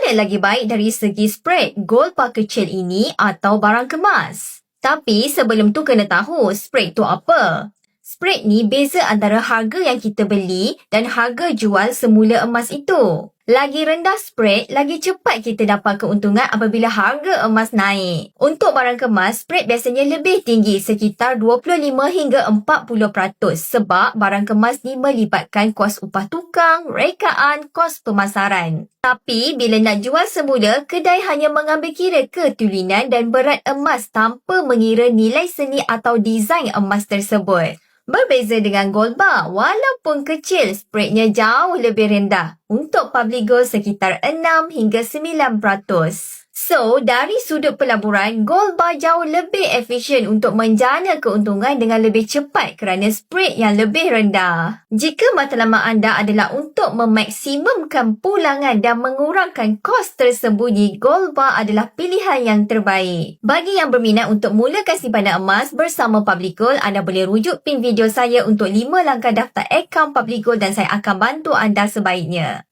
Mana lagi baik dari segi spread gold bar kecil ini atau barang kemas? Tapi sebelum tu kena tahu spread tu apa. Spread ni beza antara harga yang kita beli dan harga jual semula emas itu. Lagi rendah spread, lagi cepat kita dapat keuntungan apabila harga emas naik. Untuk barang kemas, spread biasanya lebih tinggi sekitar 25 hingga 40% sebab barang kemas ni melibatkan kos upah tukang, rekaan, kos pemasaran. Tapi bila nak jual semula, kedai hanya mengambil kira ketulinan dan berat emas tanpa mengira nilai seni atau desain emas tersebut. Berbeza dengan gold bar, walaupun kecil, spreadnya jauh lebih rendah. Untuk public gold sekitar 6 hingga 9%. So, dari sudut pelaburan, gold bar jauh lebih efisien untuk menjana keuntungan dengan lebih cepat kerana spread yang lebih rendah. Jika matlamat anda adalah untuk memaksimumkan pulangan dan mengurangkan kos tersembunyi, gold bar adalah pilihan yang terbaik. Bagi yang berminat untuk mulakan simpanan emas bersama Public Gold, anda boleh rujuk pin video saya untuk 5 langkah daftar akaun Public Gold dan saya akan bantu anda sebaiknya.